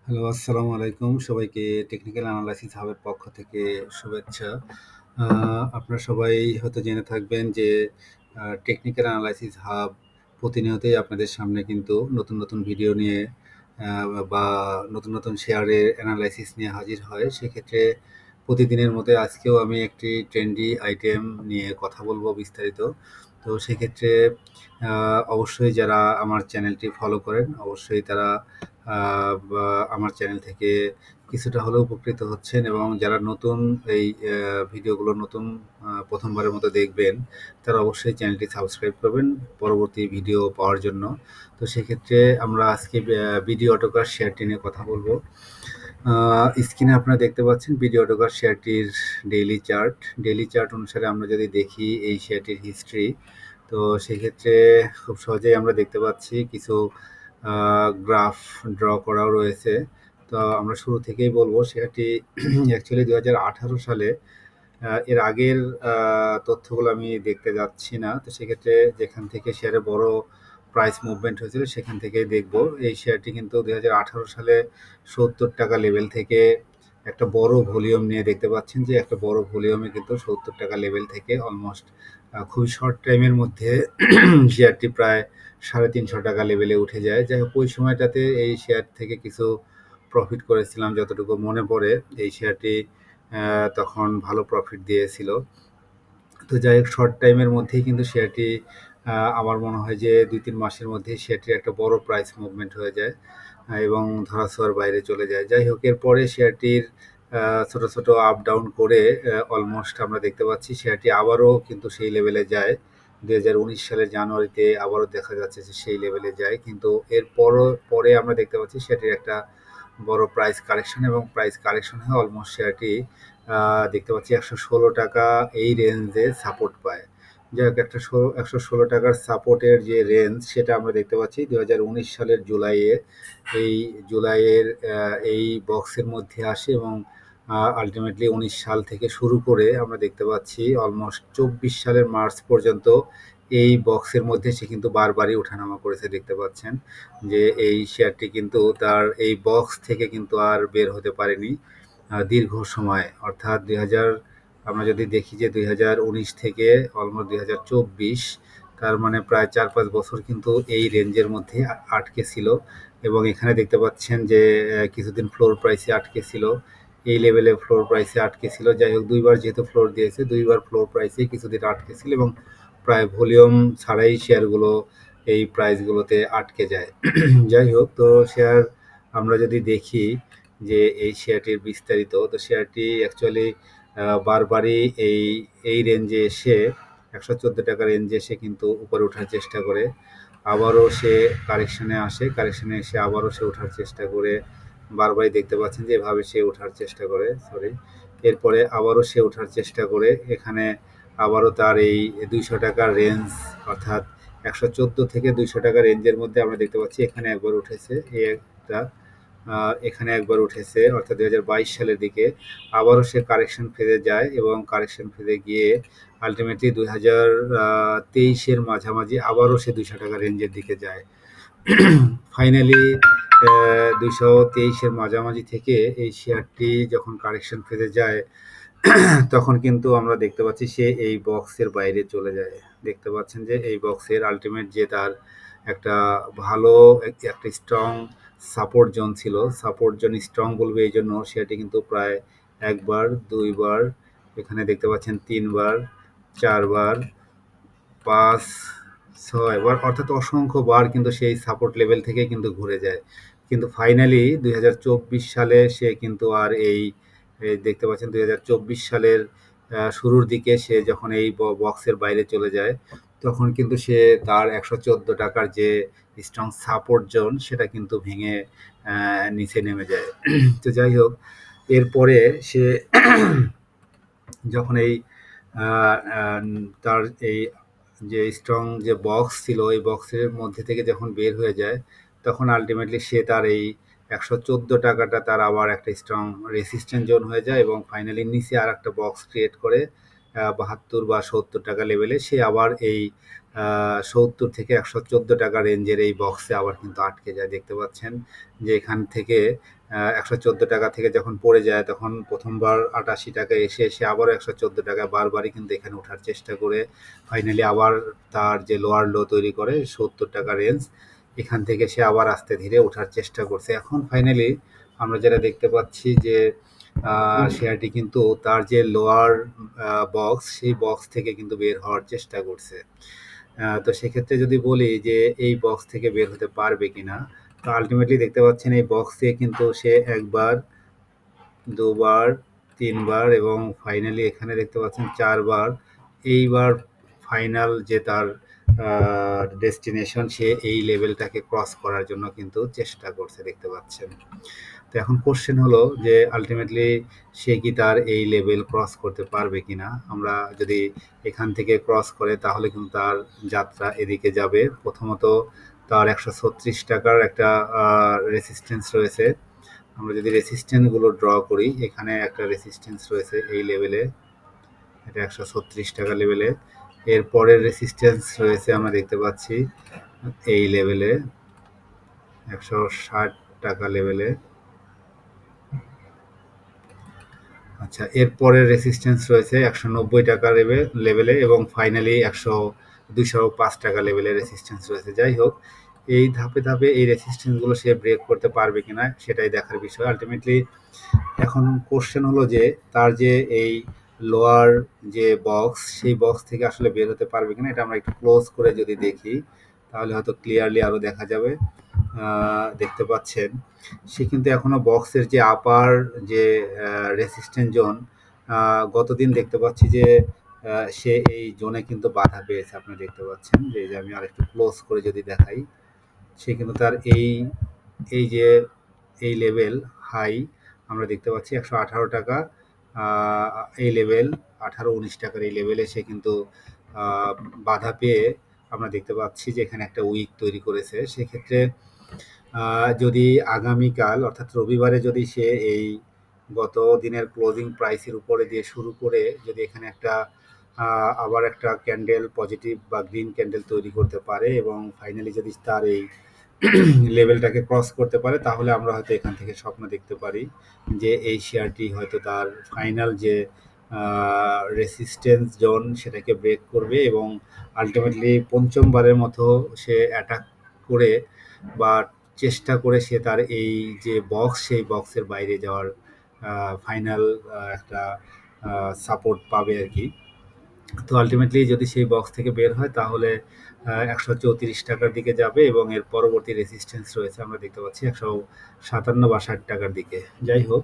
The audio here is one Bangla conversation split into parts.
হ্যালো, আসসালামু আলাইকুম। সবাইকে টেকনিক্যাল অ্যানালাইসিস হাবের পক্ষ থেকে শুভেচ্ছা। আ আপনারা সবাই হয়তো জেনে থাকবেন যে টেকনিক্যাল অ্যানালাইসিস হাব প্রতিনিয়তই আপনাদের সামনে কিন্তু নতুন, নতুন ভিডিও নিয়ে আ বা নতুন, নতুন শেয়ারের অ্যানালাইসিস নিয়ে হাজির হয়। সেক্ষেত্রে প্রতিদিনের মতো আজকেও আমি একটি ট্রেন্ডি আইটেম নিয়ে কথা বলব বিস্তারিত। তো সেক্ষেত্রে আ অবশ্যই যারা আমার চ্যানেলটি ফলো করেন, অবশ্যই তারা আ বা আমার চ্যানেল থেকে কিছুটা হলেও উপকৃত হচ্ছেন এবং যারা নতুন এই ভিডিওগুলো নতুন ১ম বারের মতো দেখবেন, তারা অবশ্যই চ্যানেলটি সাবস্ক্রাইব করবেন পরবর্তী ভিডিও পাওয়ার জন্য। তো সেক্ষেত্রে আমরা আজকে বিডি অটোকার শেয়ারটি নিয়ে কথা বলব। স্ক্রিনে আপনারা দেখতে পাচ্ছেন বিডি অটোকার শেয়ারটির ডেইলি চার্ট। ডেইলি চার্ট অনুসারে আমরা যদি দেখি এই শেয়ারটির হিস্ট্রি, তো সেক্ষেত্রে খুব সহজেই আমরা দেখতে পাচ্ছি কিছু গ্রাফ ড্র করাও রয়েছে। তো আমরা শুরু থেকেই বলব শেয়ারটি অ্যাকচুয়ালি ২০১৮ সালে এর আগের তথ্যগুলো আমি দেখতে যাচ্ছি না। তো সেক্ষেত্রে যেখান থেকে শেয়ারে বড় প্রাইস মুভমেন্ট হয়েছিল সেখান থেকেই দেখব। এই শেয়ারটি কিন্তু ২০১৮ সালে ৳৭০ লেভেল থেকে একটা বড় ভলিউম নিয়ে দেখতে পাচ্ছেন যে একটা বড় ভলিউমে কিন্তু ৳৭০ লেভেল থেকে অলমোস্ট খুবই শর্ট টাইমের মধ্যে শেয়ারটি প্রায় ৳৩৫০ লেভেলে উঠে যায়। যাই হোক ওই সময়টাতে এই শেয়ার থেকে কিছু প্রফিট করেছিলাম যতটুকু মনে পড়ে। এই শেয়ারটি তখন ভালো প্রফিট দিয়েছিল। তো যাই হোক শর্ট টাইমের মধ্যেই কিন্তু শেয়ারটি আমার মনে হয় যে ২-৩ মাসের মধ্যেই শেয়ারটির একটা বড় প্রাইস মুভমেন্ট হয়ে যায় এবং ধরাছোঁয়ার বাইরে চলে যায়। যাই হোক এরপরে শেয়ারটির ছোট, ছোট আপ ডাউন করে অলমোস্ট আমরা দেখতে পাচ্ছি শেয়ারটি আবারও কিন্তু সেই লেভেলে যায়। ২০১৯ সালের জানুয়ারিতে আবারও দেখা যাচ্ছে যে সেই লেভেলে যায়। কিন্তু পরে আমরা দেখতে পাচ্ছি সেটির একটা বড় প্রাইস কারেকশন এবং প্রাইস কারেকশন হয়ে অলমোস্ট শেয়ারটি দেখতে পাচ্ছি ৳১১৬ এই রেঞ্জে সাপোর্ট পায়। যাই হোক ৳১১৬ সাপোর্টের যে রেঞ্জ সেটা আমরা দেখতে পাচ্ছি ২০১৯ সালের এই জুলাইয়ের এই বক্সের মধ্যে আসে এবং আল্টিমেটলি ১৯ সাল থেকে শুরু করে আমরা দেখতে পাচ্ছি অলমোস্ট ২৪ সালের মার্চ পর্যন্ত এই বক্সের মধ্যে সে কিন্তু বারবারই ওঠানামা করেছে দেখতে পাচ্ছেন যে এই শেয়ারটি কিন্তু তার এই বক্স থেকে কিন্তু আর বের হতে পারেনি দীর্ঘ সময় অর্থাৎ ২০০০ আমরা যদি দেখি যে ২০১৯ থেকে অলমোস্ট ২০২৪ তার মানে প্রায় ৪-৫ বছর কিন্তু এই রেঞ্জের মধ্যে আটকে ছিল এবং এখানে দেখতে পাচ্ছেন যে কিছুদিন ফ্লোর প্রাইসে আটকে ছিল। এই লেভেলে ফ্লোর প্রাইসে আটকে ছিল। যাই হোক ২ বার যেহেতু ফ্লোর দিয়েছে ২ বার ফ্লোর প্রাইসেই কিছুদিন আটকে ছিল এবং প্রায় ভলিউম ছাড়াই শেয়ারগুলো এই প্রাইসগুলোতে আটকে যায়। যাই হোক তো শেয়ার আমরা যদি দেখি যে এই শেয়ারটির বিস্তারিত, তো শেয়ারটি অ্যাকচুয়ালি বারবারই এই রেঞ্জে এসে ৳১১৪ রেঞ্জে এসে কিন্তু উপরে ওঠার চেষ্টা করে। আবারও সে কারেকশনে আসে। কারেকশনে এসে আবারও সে ওঠার চেষ্টা করে। বারবারই দেখতে পাচ্ছেন যে এভাবে সে ওঠার চেষ্টা করে, সরি। এরপরে আবারও সে ওঠার চেষ্টা করে। এখানে আবারও তার এই ৳২০০ রেঞ্জ অর্থাৎ ১১৪ থেকে ৳২০০ রেঞ্জের মধ্যে আমরা দেখতে পাচ্ছি এখানে একবার উঠেছে। এই একটা এখানে একবার উঠেছে অর্থাৎ ২০২২ সালের দিকে। আবারও সে কারেকশন ফেজে যায় এবং কারেকশন ফেজে গিয়ে আল্টিমেটলি ২০২৩ এর মাঝামাঝি আবারও সে ৳২০০ রেঞ্জের দিকে যায়। ফাইনালি ২২৩ এর মাঝামাঝি থেকে এই শেয়ারটি যখন কারেকশন ফেজে যায় তখন কিন্তু আমরা দেখতে পাচ্ছি সে এই বক্সের বাইরে চলে যায়। দেখতে পাচ্ছেন যে এই বক্সের আল্টিমেট যে তার একটা ভালো একটা স্ট্রং সাপোর্ট জোন ছিল। সাপোর্ট জোন স্ট্রং বলব এইজন্য শেয়ারটি কিন্তু প্রায় ১ বার, ২ বার, এখানে দেখতে পাচ্ছেন ৩ বার, ৪ বার, ৫, ৬ বার অর্থাৎ অসংখ্য বার কিন্তু সেই সাপোর্ট লেভেল থেকে কিন্তু ঘুরে যায়। কিন্তু ফাইনালি ২০২৪ সালে সে কিন্তু আর এই দেখতে পাচ্ছেন ২০২৪ সালের শুরুর দিকে সে যখন এই বক্সের বাইরে চলে যায়, তখন কিন্তু সে তার ৳১১৪ যে স্ট্রং সাপোর্ট জোন সেটা কিন্তু ভেঙে নিচে নেমে যায়। তো যাই হোক এরপরে সে যখন এই আ আ তার এই যে স্ট্রং যে বক্স ছিল, এই বক্সের মধ্যে থেকে যখন বের হয়ে যায়, তখন আল্টিমেটলি সে তার এই ৳১১৪ টা তার আবার একটা স্ট্রং রেসিস্ট্যান্ট জোন হয়ে যায় এবং ফাইনালি নিচে আরেকটা বক্স ক্রিয়েট করে 72 বা 70 টাকা লেভেলে সে আবার এই 70 থেকে 114 টাকা রেঞ্জের এই বক্সে আবার কিন্তু আটকে যায়। দেখতে পাচ্ছেন যে এখান থেকে 114 টাকা থেকে যখন পড়ে যায় তখন প্রথমবার 88 টাকা এসে সে আবারও 114 টাকা বারবারই কিন্তু এখানে ওঠার চেষ্টা করে ফাইনালি আবার তার যে লোয়ার লো তৈরি করে 70 টাকা রেঞ্জ, এখান থেকে সে আবার আস্তে ধীরে ওঠার চেষ্টা করছে। এখন ফাইনালি আমরা যেটা দেখতে পাচ্ছি যে শেয়ারটি কিন্তু তার যে লোয়ার বক্স সেই বক্স থেকে কিন্তু বের হওয়ার চেষ্টা করছে। তো সেক্ষেত্রে যদি বলি যে এই বক্স থেকে বের হতে পারবে কিনা, তো আলটিমেটলি দেখতে পাচ্ছেন এই বক্সে কিন্তু সে একবার, দুবার, তিনবার এবং ফাইনালি এখানে দেখতে পাচ্ছেন চারবার। এইবার ফাইনাল যে তার ডেস্টিনেশন সে এই লেভেলটাকে ক্রস করার জন্য কিন্তু চেষ্টা করছে দেখতে পাচ্ছেন। তো এখন কোশ্চেন হলো যে আলটিমেটলি সে কি তার এই লেভেল ক্রস করতে পারবে কিনা। আমরা যদি এখান থেকে ক্রস করে তাহলে কিন্তু তার যাত্রা এদিকে যাবে। প্রথমত তার 136 টাকার একটা রেসিস্টেন্স রয়েছে। আমরা যদি রেসিস্ট্যান্সগুলো ড্র করি, এখানে একটা রেসিস্ট্যান্স রয়েছে এই লেভেলে, এটা 136 টাকা লেভেলে। এর পরের রেসিস্ট্যান্স রয়েছে আমরা দেখতে পাচ্ছি এই লেভেলে 160 টাকা লেভেলে। আচ্ছা, এর পরের রেসিস্ট্যান্স রয়েছে 190 টাকা লেভেলে এবং ফাইনালি 205 টাকা লেভেলে রেসিস্ট্যান্স রয়েছে। যাই হোক, এই ধাপে ধাপে এই রেসিস্ট্যান্সগুলো সে ব্রেক করতে পারবে কিনা সেটাই দেখার বিষয়। আলটিমেটলি এখন কোশ্চেন হলো যে তার যে এই লোয়ার যে বক্স সেই বক্স থেকে আসলে বের হতে পারবে কিনা। এটা আমরা একটু ক্লোজ করে যদি দেখি তাহলে হয়তো ক্লিয়ারলি আরও দেখা যাবে। দেখতে পাচ্ছেন সে কিন্তু এখনো বক্সের যে আপার যে রেসিস্ট্যান্স জোন, গতদিন দেখতে পাচ্ছি যে সে এই জোনে কিন্তু বাধা পেয়েছে। আপনি দেখতে পাচ্ছেন যে আমি আর একটু ক্লোজ করে যদি দেখাই, সে কিন্তু তার এই যে এই লেভেল হাই আমরা দেখতে পাচ্ছি 118 টাকা, এই লেভেল 18-19 টাকার এই লেভেলে সে কিন্তু বাধা পেয়ে আমরা দেখতে পাচ্ছি যে এখানে একটা উইক তৈরি করেছে। সেক্ষেত্রে যদি আগামীকাল অর্থাৎ রবিবারে যদি সে এই গত দিনের ক্লোজিং প্রাইসের উপরে দিয়ে শুরু করে যদি এখানে একটা আবার একটা ক্যান্ডেল পজিটিভ বা গ্রিন ক্যান্ডেল তৈরি করতে পারে এবং ফাইনালি যদি তার এই লেভেলটাকে ক্রস করতে পারে তাহলে আমরা হয়তো এখান থেকে স্বপ্ন দেখতে পারি যে এই শেয়ারটি হয়তো তার ফাইনাল যে রেসিস্ট্যান্স জোন সেটাকে ব্রেক করবে এবং আলটিমেটলি পঞ্চমবারের মতো সে অ্যাটাক করে বা চেষ্টা করে সে তার এই যে বক্স সেই বক্সের বাইরে যাওয়ার ফাইনাল একটা সাপোর্ট পাবে আর কি। তো আলটিমেটলি যদি সেই বক্স থেকে বের হয় তাহলে 134 টাকার দিকে যাবে এবং এর পরবর্তী রেসিস্ট্যান্স রয়েছে আমরা দেখতে পাচ্ছি 157 বা 60 টাকার দিকে। যাই হোক,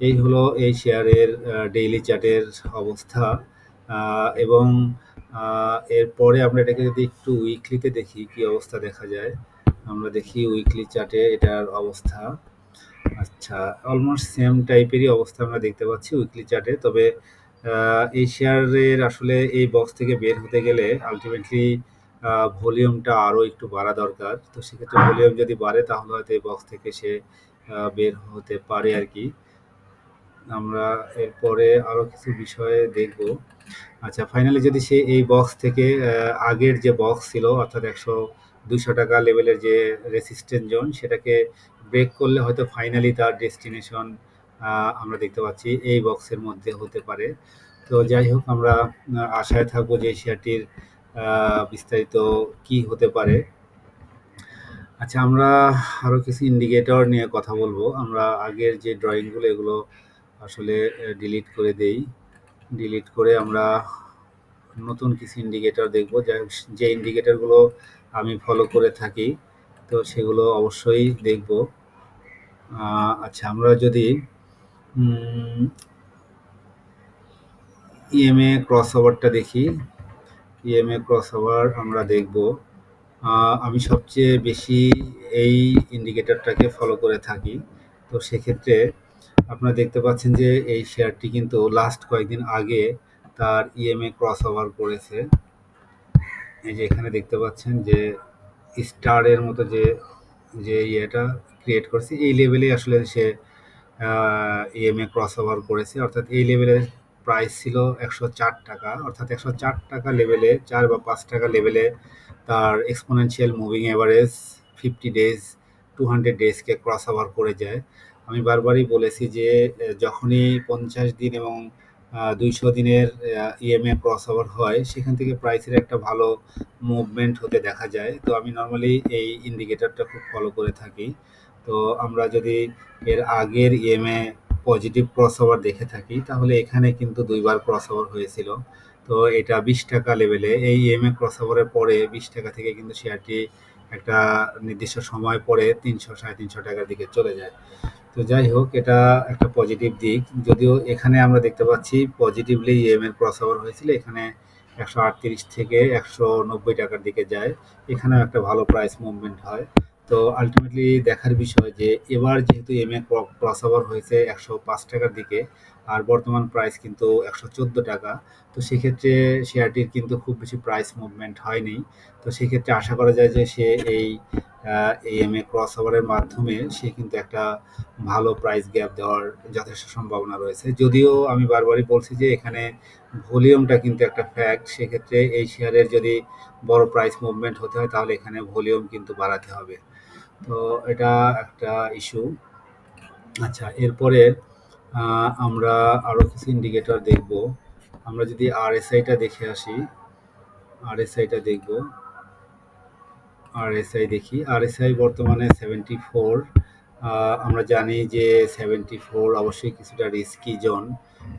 এই হলো এই শেয়ারের ডেইলি চার্টের অবস্থা। এবং এরপরে আমরা এটাকে যদি একটু উইকলিতে দেখি কি অবস্থা দেখা যায়, আমরা দেখি উইকলি চার্টে এটার অবস্থা। আচ্ছা, অলমোস্ট সেম টাইপেরই অবস্থা আমরা দেখতে পাচ্ছি উইকলি চার্টে। তবে এই শেয়ারের আসলে এই বক্স থেকে বের হতে গেলে আলটিমেটলি ভলিউমটা আরও একটু বাড়া দরকার। তো সেক্ষেত্রে ভলিউম যদি বাড়ে তাহলে হয়তো এই বক্স থেকে সে বের হতে পারে আর কি। আমরা এরপরে আরও কিছু বিষয়ে দেখব। আচ্ছা, ফাইনালি যদি সে এই বক্স থেকে আগের যে বক্স ছিল অর্থাৎ 200 টাকা লেভেলের যে রেসিস্ট্যান্স জোন সেটাকে ব্রেক করলে হয়তো ফাইনালি তার ডেস্টিনেশন আমরা দেখতে পাচ্ছি এই বক্সের মধ্যে হতে পারে। তো যাই হোক, আমরা আশায় থাকবো যে শেয়ারটির বিস্তারিত কি হতে পারে। আচ্ছা, আমরা আরও কিছু ইন্ডিকেটর নিয়ে কথা বলবো। আমরা আগের যে ড্রয়িংগুলো এগুলো আসলে ডিলিট করে দেই। ডিলিট করে আমরা নতুন কিছু ইন্ডিকেটর দেখব যে ইন্ডিকেটরগুলো আমি ফলো করে থাকি, তো সেগুলো অবশ্যই দেখব। আচ্ছা, আমরা যদি ইএমএ ক্রস ওভারটা দেখি, ইএমএ ক্রস ওভার আমরা দেখব। আমি সবচেয়ে বেশি এই ইন্ডিকেটরটাকে ফলো করে থাকি। তো সেক্ষেত্রে আপনারা দেখতে পাচ্ছেন যে এই শেয়ারটি কিন্তু লাস্ট কয়েকদিন আগে তার ইএমএ ক্রস ওভার করেছে। এই যে এখানে দেখতে পাচ্ছেন যে স্টারের মতো যে ইয়েটা ক্রিয়েট করেছে এই লেভেলে আসলে সে ইএমএ ক্রস ওভার করেছে, অর্থাৎ এই লেভেলে প্রাইস ছিল ৳১০৪, অর্থাৎ ৳১০৪ লেভেলে ৪ বা ৳৫ লেভেলে তার এক্সপোনেনশিয়াল মুভিং এভারেজ 50 ডেজ 200 ডেজকে ক্রস ওভার করে যায়। আমি বারবারই বলেছি যে যখনই 50 দিন এবং 200 দিনের ইএমএ ক্রস ওভার হয় সেখান থেকে প্রাইসের একটা ভালো মুভমেন্ট হতে দেখা যায়। তো আমি নর্মালি এই ইন্ডিকেটরটা খুব ফলো করে থাকি। তো আমরা যদি এর আগের ইএমএ পজিটিভ ক্রস ওভার দেখে থাকি তাহলে এখানে কিন্তু ২ বার ক্রস ওভার হয়েছিল। তো এটা ৳20 লেভেলে এই ইএমএ ক্রস ওভারের পরে ৳20 থেকে কিন্তু শেয়ারটি একটা নির্দিষ্ট সময় পরে ৳৩০০ ৳৩৫০ দিকে চলে যায়। তো যাই হোক, এটা একটা পজিটিভ দিক। যদিও এখানে আমরা দেখতে পাচ্ছি পজিটিভলি ইএমএ ক্রস ওভার হয়েছিল। এখানে ১৩৮ থেকে ৳১৯০ দিকে যায়। এখানেও একটা ভালো প্রাইস মুভমেন্ট হয়। তো আল্টিমেটলি দেখার বিষয় যে এবার যেহেতু ইএমএ ক্রস ওভার হয়েছে ৳১০৫ দিকে, আর বর্তমান প্রাইস কিন্তু ৳১১৪। তো সেক্ষেত্রে শেয়ারটির কিন্তু খুব বেশি প্রাইস মুভমেন্ট হয়নি। তো সেক্ষেত্রে আশা করা যায় যে সে এই ইএমএ ক্রস ওভারের মাধ্যমে সে কিন্তু একটা ভালো প্রাইস গ্যাপ দেওয়ার যথেষ্ট সম্ভাবনা রয়েছে। যদিও আমি বারবারই বলছি যে এখানে ভলিউমটা কিন্তু একটা ফ্যাক্ট। সেক্ষেত্রে এই শেয়ারের যদি বড় প্রাইস মুভমেন্ট হতে হয় তাহলে এখানে ভলিউম কিন্তু বাড়াতে হবে। তো এটা একটা ইস্যু। আচ্ছা, এরপরে আমরা আরও কিছু ইন্ডিকেটর দেখব। আমরা যদি আরএসআইটা দেখে আসি, আরএসআইটা দেখব। আরএসআই দেখি, আরএসআই বর্তমানে 74। আমরা জানি যে 74 অবশ্যই কিছুটা রিস্কি জোন।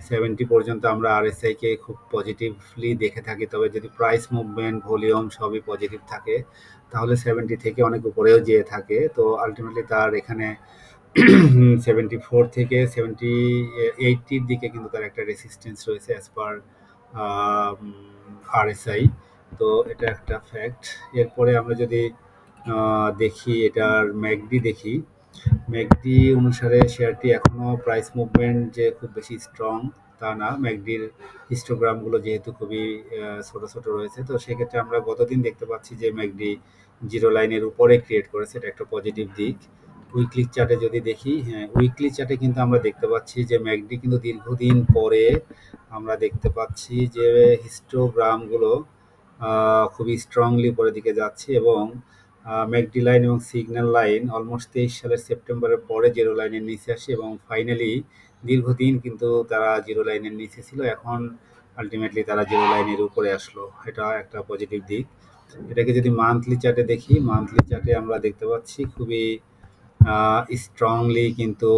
70 পর্যন্ত আমরা আরএসআইকে খুব পজিটিভলি দেখে থাকি। তবে যদি প্রাইস মুভমেন্ট, ভলিউম সবই পজিটিভ থাকে তাহলে 70 থেকে অনেক উপরেও যেয়ে থাকে। তো আলটিমেটলি তার এখানে 74 থেকে 80 দিকে কিন্তু তার একটা রেসিস্টেন্স রয়েছে অ্যাজ পার আরএসআই। তো এটা একটা ফ্যাক্ট। এরপরে আমরা যদি দেখি এটার ম্যাকডি দেখি, ম্যাকডি অনুসারে শেয়ারটি এখনও প্রাইস মুভমেন্ট যে খুব বেশি স্ট্রং তা না। ম্যাকডির হিস্টোগ্রামগুলো যেহেতু খুবই ছোট ছোট রয়েছে, তো সেক্ষেত্রে আমরা গতদিন দেখতে পাচ্ছি যে ম্যাকডি জিরো লাইনের উপরে ক্রিয়েট করেছে, এটা একটা পজিটিভ দিক। উইকলি চার্টে যদি দেখি, হ্যাঁ, উইকলি চার্টে কিন্তু আমরা দেখতে পাচ্ছি যে ম্যাকডি কিন্তু দীর্ঘদিন পরে আমরা দেখতে পাচ্ছি যে হিস্টোগ্রামগুলো খুবই স্ট্রংলি উপরের দিকে যাচ্ছে এবং ম্যাকডি লাইন এবং সিগন্যাল লাইন অলমোস্ট 23 সালের সেপ্টেম্বরের পরে জিরো লাইনের নিচে আসে এবং ফাইনালি দীর্ঘদিন কিন্তু তারা জিরো লাইনের নিচে ছিল। এখন আলটিমেটলি তারা জিরো লাইনের উপরে আসলো, এটা একটা পজিটিভ দিক। এটাকে যদি মান্থলি চার্টে দেখি, মান্থলি চার্টে আমরা দেখতে পাচ্ছি খুবই স্ট্রংলি কিন্তু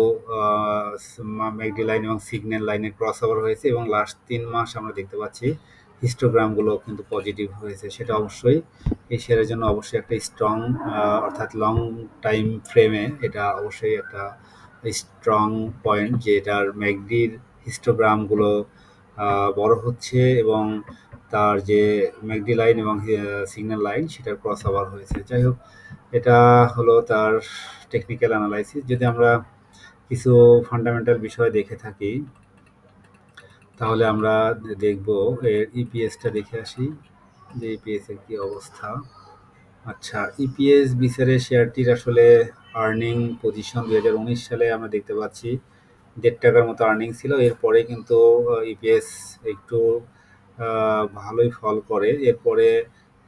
ম্যাকডি লাইন এবং সিগন্যাল লাইনের ক্রস ওভার হয়েছে এবং লাস্ট 3 মাস আমরা দেখতে পাচ্ছি হিস্টোগ্রামগুলো কিন্তু পজিটিভ হয়েছে। সেটা অবশ্যই এই শেয়ারের জন্য অবশ্যই একটা স্ট্রং, অর্থাৎ লং টাইম ফ্রেমে এটা অবশ্যই একটা স্ট্রং পয়েন্ট যে এটার ম্যাকডির হিস্টোগ্রামগুলো বড় হচ্ছে এবং তার যে ম্যাকডি লাইন এবং সিগন্যাল লাইন সেটার ক্রস ওভার হয়েছে। যাই হোক, এটা হলো তার টেকনিক্যাল অ্যানালাইসিস। যদি আমরা কিছু ফান্ডামেন্টাল বিষয় দেখে থাকি তাহলে আমরা দেখব এর ইপিএসটা দেখে আসি যে ইপিএস এর কি অবস্থা। আচ্ছা, ইপিএস বিচারে শেয়ারটির আসলে আর্নিং পজিশন 2019 সালে আমরা দেখতে পাচ্ছি ৳১.৫ মতো আর্নিং ছিল। এরপরে কিন্তু ইপিএস একটু ভালোই ফল করে। এরপরে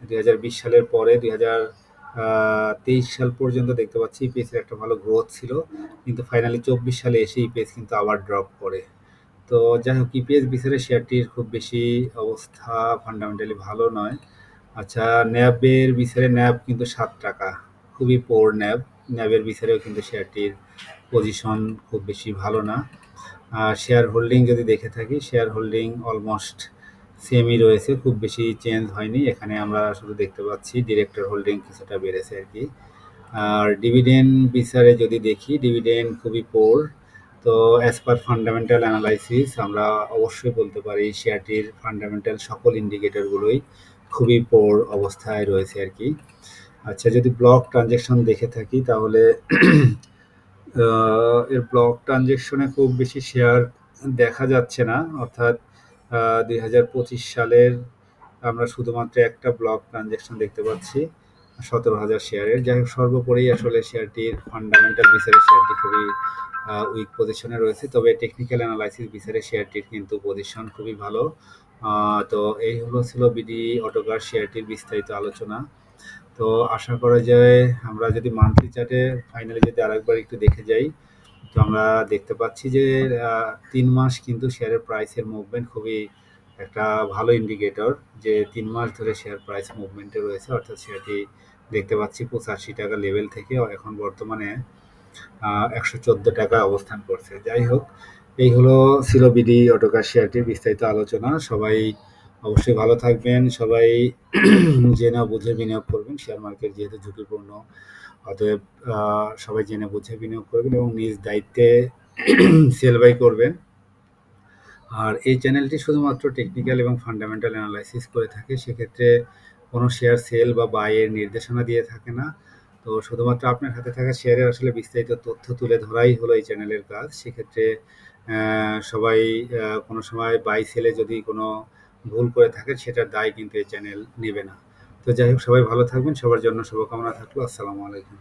2020 সালের পরে 2023 সাল পর্যন্ত দেখতে পাচ্ছি ইপিএস এর একটা ভালো গ্রোথ ছিল, কিন্তু ফাইনালি 24 সালে এসে ইপিএস কিন্তু আবার ড্রপ করে। তো যাই হোক, ইপিএস বিচারে শেয়ারটির খুব বেশি অবস্থা ফান্ডামেন্টালি ভালো নয়। আচ্ছা, ন্যাবের বিচারে ন্যাব কিন্তু ৳7, খুবই পোর ন্যাব। ন্যাবের বিচারেও কিন্তু শেয়ারটির পজিশন খুব বেশি ভালো না। শেয়ার হোল্ডিং যদি দেখে থাকি, শেয়ার হোল্ডিং অলমোস্ট সেমই রয়েছে, খুব বেশি চেঞ্জ হয়নি। এখানে আমরা শুধু দেখতে পাচ্ছি ডিরেক্টর হোল্ডিং কিছুটা বেড়েছে আর কি। আর ডিভিডেন্ড বিচারে যদি দেখি, ডিভিডেন্ড খুবই পোর। তো অ্যাজ পার ফান্ডামেন্টাল অ্যানালাইসিস আমরা অবশ্যই বলতে পারি শেয়ারটির ফান্ডামেন্টাল সকল ইন্ডিকেটরগুলোই খুবই পোর অবস্থায় রয়েছে আর কি। আচ্ছা, যদি ব্লক ট্রানজ্যাকশন দেখে থাকি তাহলে এর ব্লক ট্রানজ্যাকশনে খুব বেশি শেয়ার দেখা যাচ্ছে না, অর্থাৎ 2025 সালের আমরা শুধুমাত্র একটা ব্লক ট্রানজ্যাকশন দেখতে পাচ্ছি। 17,000 শেয়ারের। যাই হোক, সর্বোপরি আসলে শেয়ারটির ফান্ডামেন্টাল বিচারে শেয়ারটি খুবই উইক পজিশনে রয়েছে, তবে টেকনিক্যাল অ্যানালাইসিস বিচারে শেয়ারটির কিন্তু পজিশন খুবই ভালো। তো এই ছিল বিডি অটোকার শেয়ারটির বিস্তারিত আলোচনা। তো আশা করা যায় আমরা যদি মান্থলি চার্টে ফাইনালি যদি আরেকবার একটু দেখে যাই, তো আমরা দেখতে পাচ্ছি যে 3 মাস কিন্তু শেয়ারের প্রাইসের মুভমেন্ট খুবই একটা ভালো ইন্ডিকেটর, যে 3 মাস ধরে শেয়ার প্রাইস মুভমেন্টে রয়েছে, অর্থাৎ শেয়ারটি দেখতে পাচ্ছি 85 টাকা লেভেল থেকে এখন বর্তমানে 114 টাকা অবস্থান করছে। যাই হোক, এই ছিল বিডি অটোকার শেয়ারটির বিস্তারিত আলোচনা। সবাই অবশ্যই ভালো থাকবেন, সবাই জেনে বুঝে বিনিয়োগ করবেন। শেয়ার মার্কেট যেহেতু ঝুঁকিপূর্ণ, অতএব সবাই জেনে বুঝে বিনিয়োগ করবেন এবং নিজ দায়িত্বে সেল বাই করবেন। আর এই চ্যানেলটি শুধুমাত্র টেকনিক্যাল এবং ফান্ডামেন্টাল অ্যানালাইসিস করে থাকে, সেক্ষেত্রে কোনো শেয়ার সেল বা বাইয়ের নির্দেশনা দিয়ে থাকে না। তো শুধুমাত্র আপনার হাতে থাকা শেয়ারের আসলে বিস্তারিত তথ্য তুলে ধরাই হলো এই চ্যানেলের কাজ। সেক্ষেত্রে সবাই কোনো সময় বাই সেলে যদি কোনো ভুল করে থাকেন, সেটার দায় কিন্তু এই চ্যানেল নেবে না। তো যাই হোক, সবাই ভালো থাকবেন, সবার জন্য শুভকামনা থাকলো। আসসালামু আলাইকুম।